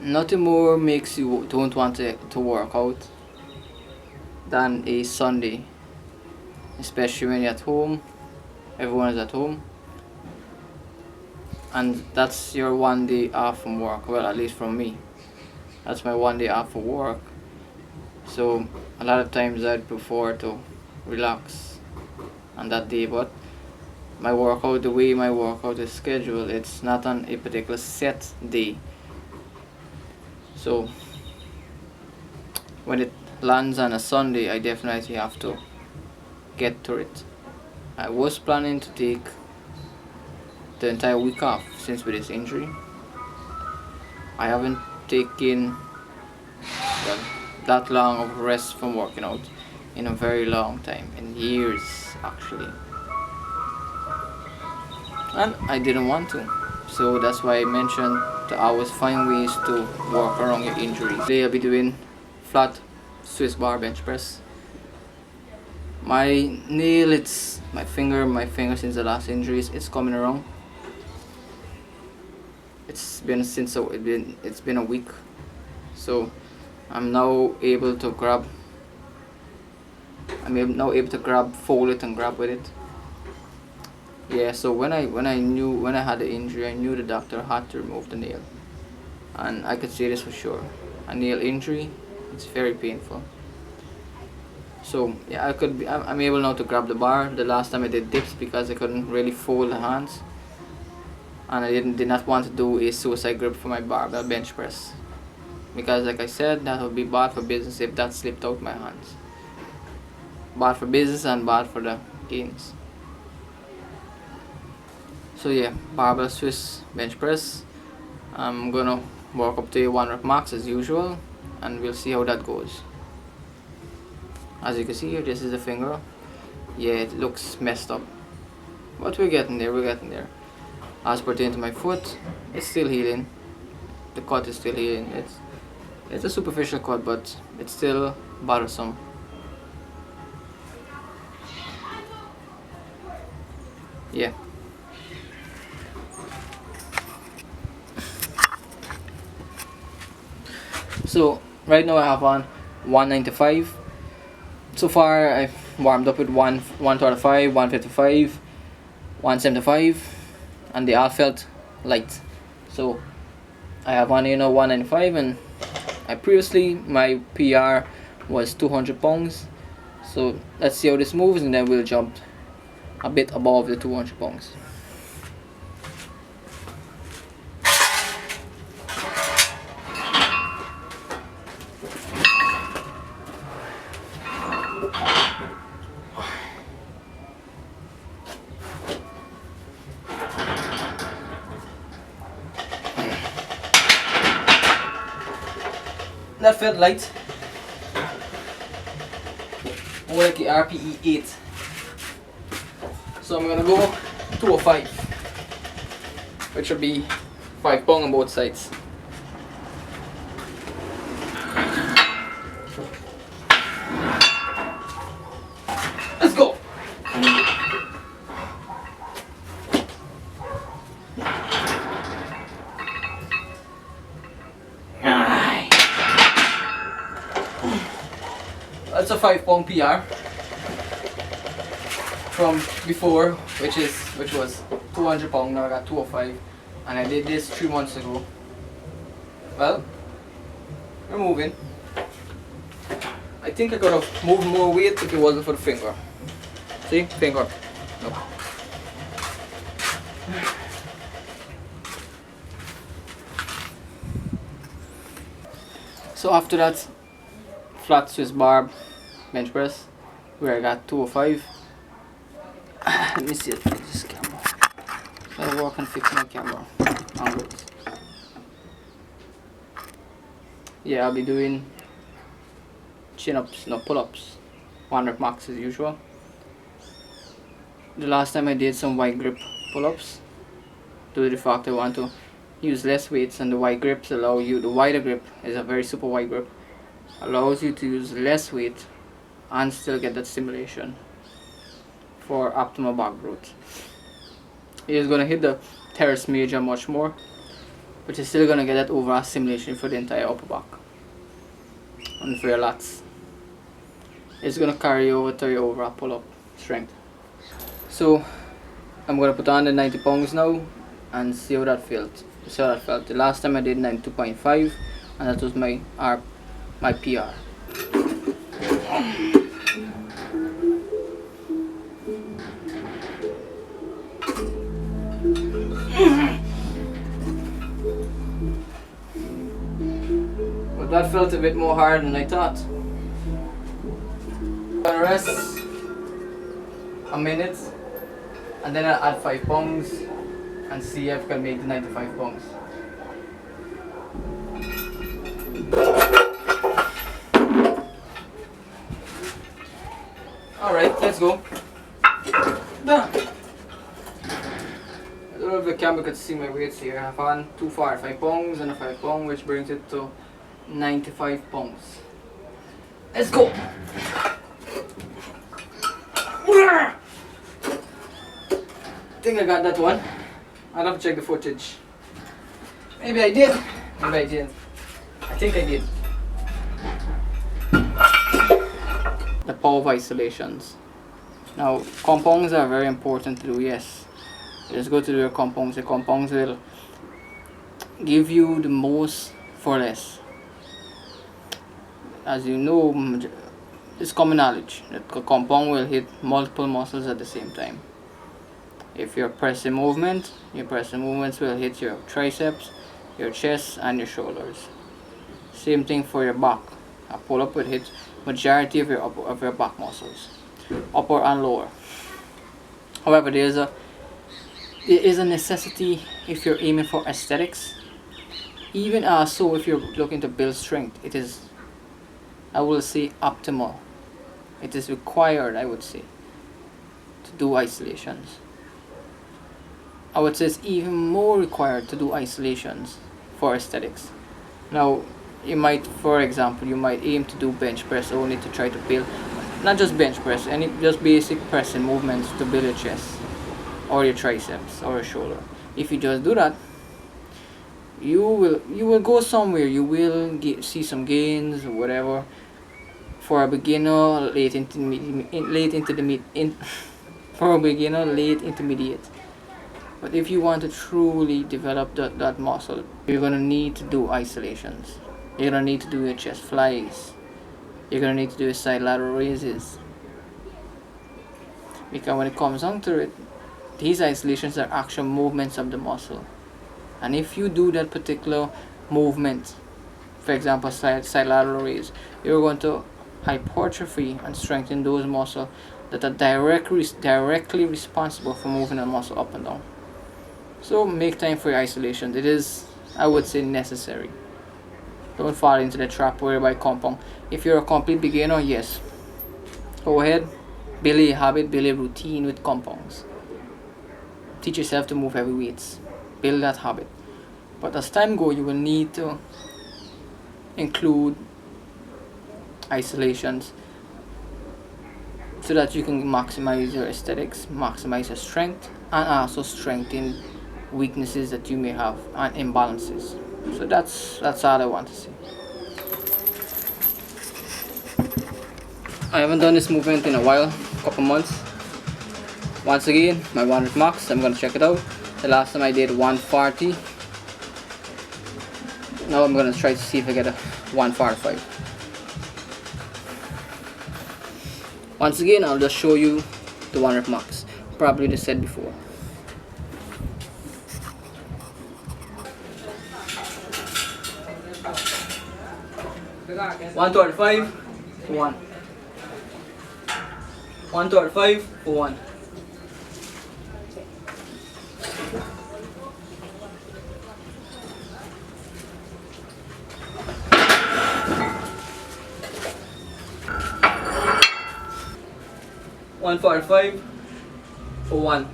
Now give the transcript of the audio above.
Nothing more makes you don't want to work out than a Sunday, especially when you're at home, everyone is at home, and that's your one day off from work. Well, at least from me, that's my one day off from work. So a lot of times I'd prefer to relax on that day, but the way my workout is scheduled, it's not on a particular set day. So when it lands on a Sunday, I definitely have to get to it. I was planning to take the entire week off since with this injury. I haven't taken, well, that long of rest from working out in a very long time, in years actually, and I didn't want to. So that's why I mentioned to always find ways to work around your injuries. Today I'll be doing flat Swiss bar bench press. My nail, it's my finger since the last injuries, it's coming around. It's been a week, so I'm now able to grab. Now able to fold it and grab with it. Yeah. So when I had the injury, I knew the doctor had to remove the nail, and I could say this for sure. A nail injury, it's very painful. So yeah, I'm able now to grab the bar. The last time I did dips because I couldn't really fold the hands, and I did not want to do a suicide grip for my barbell bench press, because like I said, that would be bad for business if that slipped out my hands. Bad for business and bad for the gains. So yeah, barbell Swiss bench press. I'm gonna work up to a 1 rep max as usual, and we'll see how that goes. As you can see here, this is the finger. Yeah, it looks messed up, but we're getting there. As pertains to my foot, it's still healing. The cut is still healing. It's a superficial cut, but it's still bothersome. Yeah. So right now I have on 195. So far I've warmed up with 135, 155, 175, and they all felt light. So I have on 195, and my PR was 200 pounds. So let's see how this moves, and then we'll jump a bit above the 200 pounds. That felt light. More like the RPE 8. So I'm gonna go 205, which will be 5 pounds on both sides. Let's go. That's a 5 pound PR from before, which was 200 pound. Now I got 205, and I did this 3 months ago. Well, we're moving. I think I could have moved more weight if it wasn't for the finger. See, finger. Look. So after that flat Swiss bar bench press, where I got 205. Let me see if I fix this camera. I work and fix my camera angles. Yeah, I'll be doing chin-ups, no pull-ups, 1 rep max as usual. The last time I did some wide grip pull-ups, due to the fact I want to use less weights, and the wide grips allow you, the wider grip is a very super wide grip, allows you to use less weight and still get that stimulation for optimal back growth. It is going to hit the teres major much more, but you're still going to get that overall stimulation for the entire upper back and for your lats. It's going to carry over to your overall pull-up strength. So I'm going to put on the 90 pounds now and see how that felt. The last time I did 92.5, and that was my PR. But that felt a bit more hard than I thought. I'm gonna rest a minute, and then I'll add 5 pounds and see if I can make the 95 pounds. Alright, let's go. Done. I don't know if the camera could see my weights here. I have on 5 pounds and a 5 pound, which brings it to 95 pounds. Let's go. I think I got that one. I'll have to check the footage. Maybe I did. Maybe I didn't. I think I did. The power of isolations. Now, compounds are very important to do, yes. Just go to do your compounds. The compounds will give you the most for less. As you know, it's common knowledge that a compound will hit multiple muscles at the same time. If you're pressing movement, your pressing movements will hit your triceps, your chest, and your shoulders. Same thing for your back. A pull-up will hit majority of your back muscles, upper and lower. However, there is a necessity if you're aiming for aesthetics. Even so, if you're looking to build strength, it is, I will say, optimal. It is required, I would say, to do isolations. I would say it's even more required to do isolations for aesthetics. Now, you might, for example, you might aim to do bench press only to try to build, not just bench press, any just basic pressing movements to build your chest or your triceps or your shoulder. If you just do that, you will go somewhere. You will see some gains or whatever. For a beginner, late intermediate. But if you want to truly develop that muscle, you're gonna need to do isolations. You're gonna need to do your chest flies. You're gonna need to do your side lateral raises. Because when it comes down to it, these isolations are actual movements of the muscle. And if you do that particular movement, for example, side lateral raise, you're going to hypertrophy and strengthen those muscles that are directly responsible for moving a muscle up and down. So make time for your isolation. It is, I would say, necessary. Don't fall into the trap whereby compound. If you're a complete beginner, yes, go ahead, build a habit, build a routine with compounds. Teach yourself to move heavy weights. Build that habit. But as time goes, you will need to include isolations so that you can maximize your aesthetics, maximize your strength, and also strengthen weaknesses that you may have and imbalances. So that's all I want to say. I haven't done this movement in a while, couple months. Once again, my 100 max, I'm gonna check it out. The last time I did 140. Now I'm gonna try to see if I get a 145. Once again, I'll just show you the 100 max. Probably just said before. One 135 for 1. 135 for 1. $145 for 1.